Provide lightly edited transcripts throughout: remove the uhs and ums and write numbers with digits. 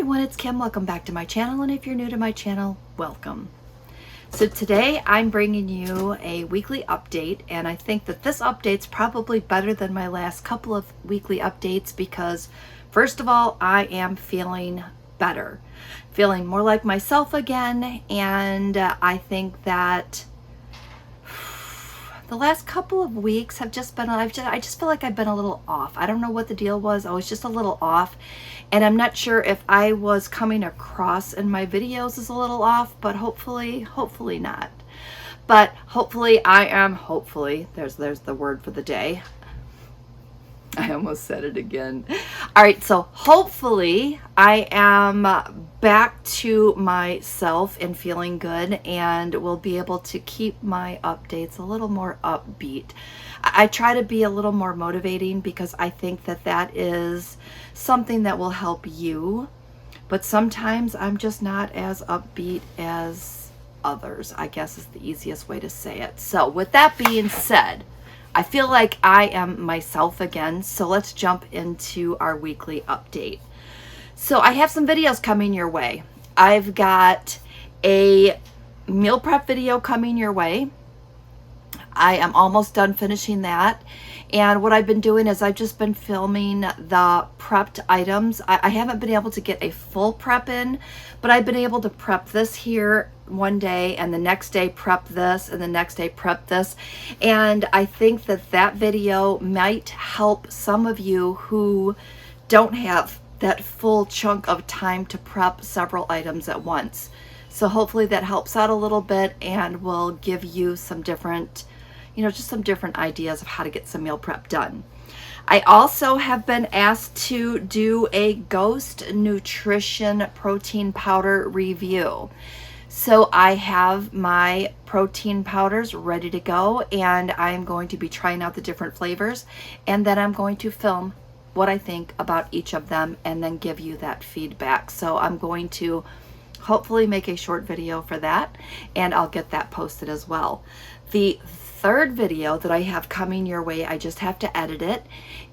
everyone, it's Kim. Welcome back to my channel, and if you're new to my channel, welcome. So today I'm bringing you a weekly update, and I think that this update's probably better than my last couple of weekly updates because first of all, I am feeling better, feeling more like myself again, and I think that the last couple of weeks have just been, I just feel like I've been a little off. I don't know what the deal was. I was just a little off. And I'm not sure if I was coming across in my videos as a little off, but hopefully not. But hopefully there's the word for the day. I almost said it again. All right, so hopefully I am back to myself and feeling good and will be able to keep my updates a little more upbeat. I try to be a little more motivating because I think that that is something that will help you, but sometimes I'm just not as upbeat as others, I guess is the easiest way to say it. So with that being said, I feel like I am myself again, so let's jump into our weekly update. So I have some videos coming your way. I've got a meal prep video coming your way. I am almost done finishing that. And what I've been doing is I've just been filming the prepped items. I haven't been able to get a full prep in, but I've been able to prep this here one day and the next day prep this and the next day prep this. And I think that that video might help some of you who don't have that full chunk of time to prep several items at once. So hopefully that helps out a little bit and will give you some different, just some different ideas of how to get some meal prep done. I also have been asked to do a Ghost Nutrition protein powder review. So I have my protein powders ready to go, and I'm going to be trying out the different flavors, and then I'm going to film what I think about each of them and then give you that feedback. So I'm going to hopefully make a short video for that, and I'll get that posted as well. The third video that I have coming your way, I just have to edit it,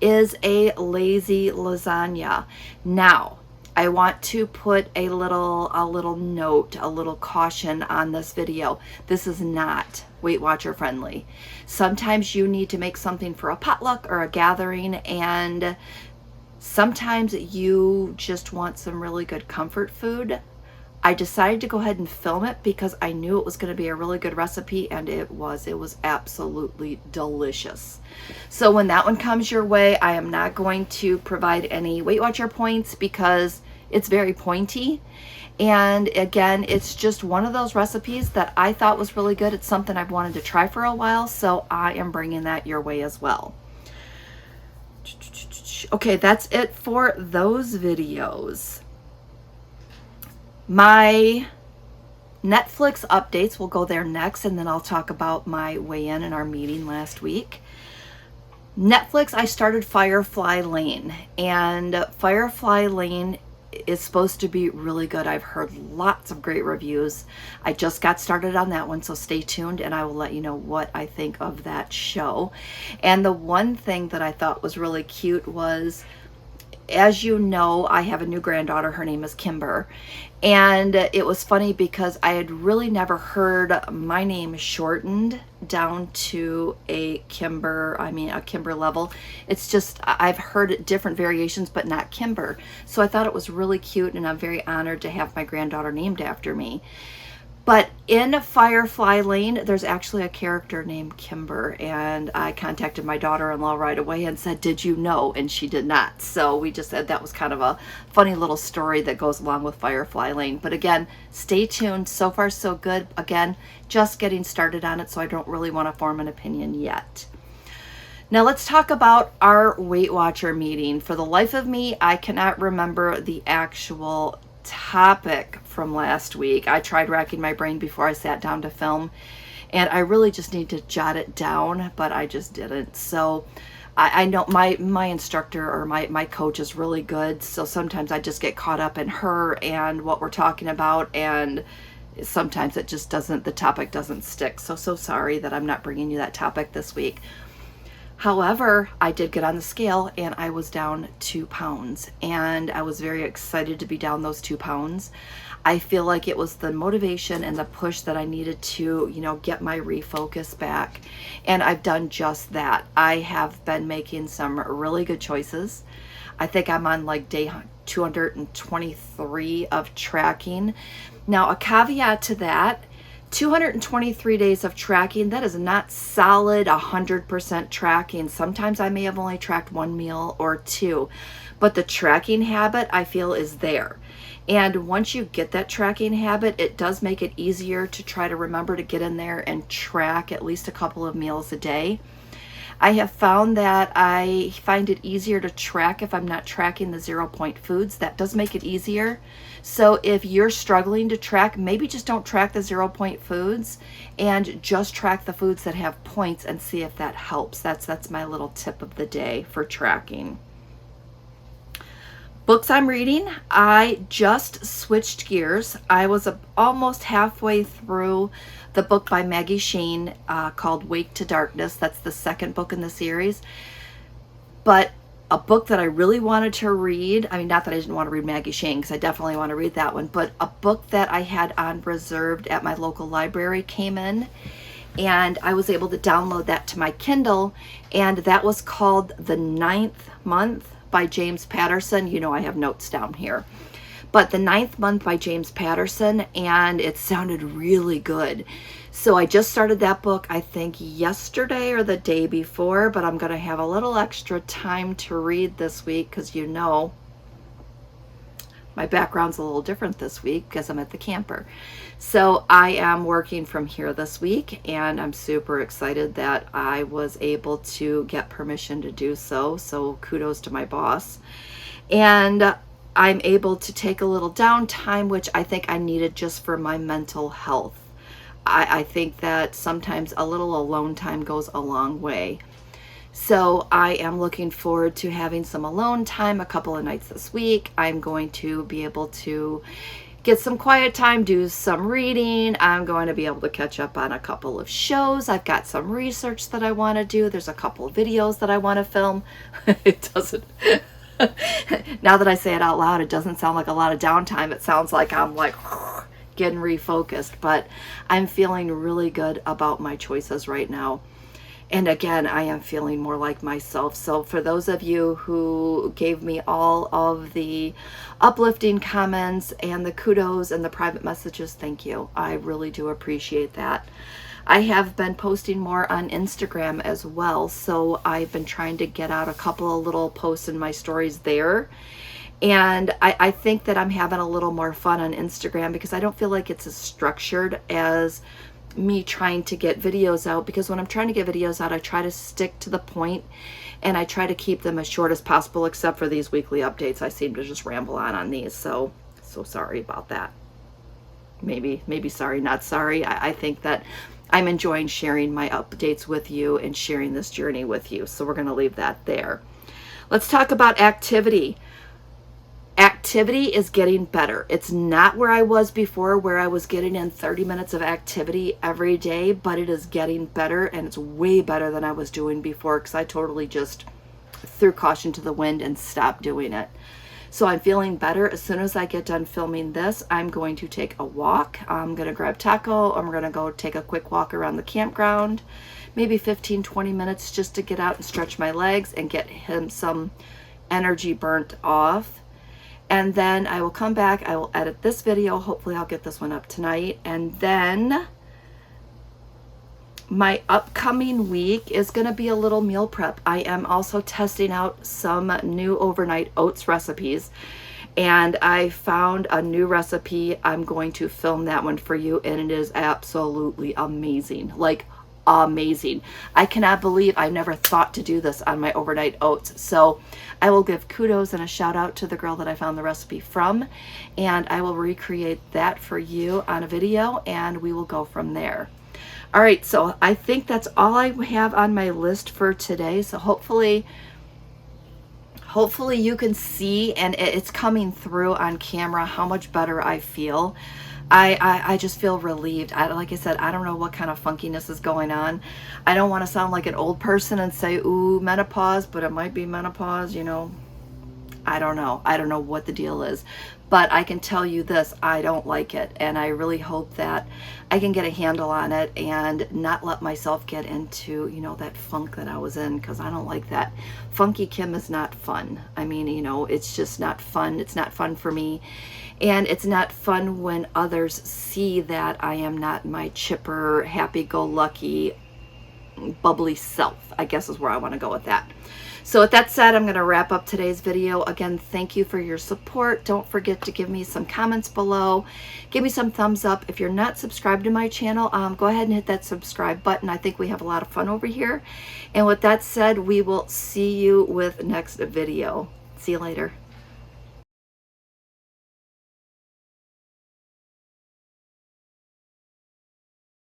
is a lazy lasagna. Now, I want to put a little note, a little caution on this video. This is not Weight Watcher friendly. Sometimes you need to make something for a potluck or a gathering, and sometimes you just want some really good comfort food. I decided to go ahead and film it because I knew it was going to be a really good recipe, and it was absolutely delicious. So when that one comes your way, I am not going to provide any Weight Watcher points because it's very pointy. And again, it's just one of those recipes that I thought was really good. It's something I've wanted to try for a while, so I am bringing that your way as well. Okay, that's it for those videos. My Netflix updates will go there next, and then I'll talk about my weigh-in and our meeting last week. Netflix, I started Firefly Lane, and Firefly Lane is supposed to be really good. I've heard lots of great reviews. I just got started on that one, so stay tuned and I will let you know what I think of that show. And the one thing that I thought was really cute was, as you know, I have a new granddaughter. Her name is Kimber. And it was funny because I had really never heard my name shortened down to a Kimber level. It's just, I've heard different variations, but not Kimber. So I thought it was really cute, and I'm very honored to have my granddaughter named after me. But in Firefly Lane, there's actually a character named Kimber, and I contacted my daughter-in-law right away and said, "Did you know?" And she did not. So we just said that was kind of a funny little story that goes along with Firefly Lane. But again, stay tuned. So far, so good. Again, just getting started on it, so I don't really want to form an opinion yet. Now let's talk about our Weight Watcher meeting. For the life of me, I cannot remember the actual topic from last week. I tried racking my brain before I sat down to film, and I really just need to jot it down, but I just didn't. So I know my instructor or my coach is really good, so sometimes I just get caught up in her and what we're talking about, and sometimes it just doesn't, the topic doesn't stick. So sorry that I'm not bringing you that topic this week. However, I did get on the scale and I was down 2 pounds, and I was very excited to be down those 2 pounds. I feel like it was the motivation and the push that I needed to, get my refocus back. And I've done just that. I have been making some really good choices. I think I'm on like day 223 of tracking. Now, a caveat to that, 223 days of tracking, that is not solid 100% tracking. Sometimes I may have only tracked 1 meal or 2, but the tracking habit I feel is there. And once you get that tracking habit, it does make it easier to try to remember to get in there and track at least a couple of meals a day. I have found that I find it easier to track if I'm not tracking the 0-point foods. That does make it easier. So if you're struggling to track, maybe just don't track the 0-point foods and just track the foods that have points and see if that helps. That's my little tip of the day for tracking. Books I'm reading, I just switched gears. I was almost halfway through the book by Maggie Sheen called Wake to Darkness. That's the second book in the series. But a book that I really wanted to read, I mean, not that I didn't want to read Maggie Sheen, because I definitely want to read that one, but a book that I had on reserved at my local library came in, and I was able to download that to my Kindle, and that was called The Ninth Month by James Patterson. I have notes down here. But The Ninth Month by James Patterson, and it sounded really good. So I just started that book, I think yesterday or the day before, but I'm going to have a little extra time to read this week because my background's a little different this week because I'm at the camper. So I am working from here this week, and I'm super excited that I was able to get permission to do so. So kudos to my boss. And I'm able to take a little downtime, which I think I needed just for my mental health. I think that sometimes a little alone time goes a long way. So I am looking forward to having some alone time a couple of nights this week. I'm going to be able to get some quiet time, do some reading. I'm going to be able to catch up on a couple of shows. I've got some research that I want to do. There's a couple of videos that I want to film. It doesn't... Now that I say it out loud, it doesn't sound like a lot of downtime. It sounds like I'm like getting refocused, but I'm feeling really good about my choices right now. And again, I am feeling more like myself. So for those of you who gave me all of the uplifting comments and the kudos and the private messages, thank you. I really do appreciate that. I have been posting more on Instagram as well, so I've been trying to get out a couple of little posts in my stories there. And I think that I'm having a little more fun on Instagram because I don't feel like it's as structured as me trying to get videos out, because when I'm trying to get videos out, I try to stick to the point and I try to keep them as short as possible, except for these weekly updates. I seem to just ramble on these, so sorry about that. Maybe sorry, not sorry. I think that I'm enjoying sharing my updates with you and sharing this journey with you. So we're going to leave that there. Let's talk about activity. Activity is getting better. It's not where I was before, where I was getting in 30 minutes of activity every day, but it is getting better, and it's way better than I was doing before because I totally just threw caution to the wind and stopped doing it. So I'm feeling better. As soon as I get done filming this, I'm going to take a walk. I'm going to grab taco. I'm going to go take a quick walk around the campground, maybe 15-20 minutes just to get out and stretch my legs and get him some energy burnt off. And then I will come back. I will edit this video. Hopefully I'll get this one up tonight. And then my upcoming week is going to be a little meal prep. I am also testing out some new overnight oats recipes, and I found a new recipe. I'm going to film that one for you, and it is absolutely amazing. Like amazing. I cannot believe I never thought to do this on my overnight oats. So I will give kudos and a shout out to the girl that I found the recipe from, and I will recreate that for you on a video, and we will go from there. All right, so I think that's all I have on my list for today. So hopefully Hopefully you can see, and it's coming through on camera, how much better I feel. I just feel relieved. Like I said, I don't know what kind of funkiness is going on. I don't want to sound like an old person and say, ooh, menopause, but it might be menopause, you know. I don't know. I don't know what the deal is, but I can tell you this, I don't like it. And I really hope that I can get a handle on it and not let myself get into, you know, that funk that I was in, because I don't like that. Funky Kim is not fun. I mean, you know, it's just not fun. It's not fun for me. And it's not fun when others see that I am not my chipper, happy-go-lucky, bubbly self, I guess is where I want to go with that. So with that said, I'm going to wrap up today's video. Again, thank you for your support. Don't forget to give me some comments below. Give me some thumbs up. If you're not subscribed to my channel, go ahead and hit that subscribe button. I think we have a lot of fun over here. And with that said, we will see you with next video. See you later.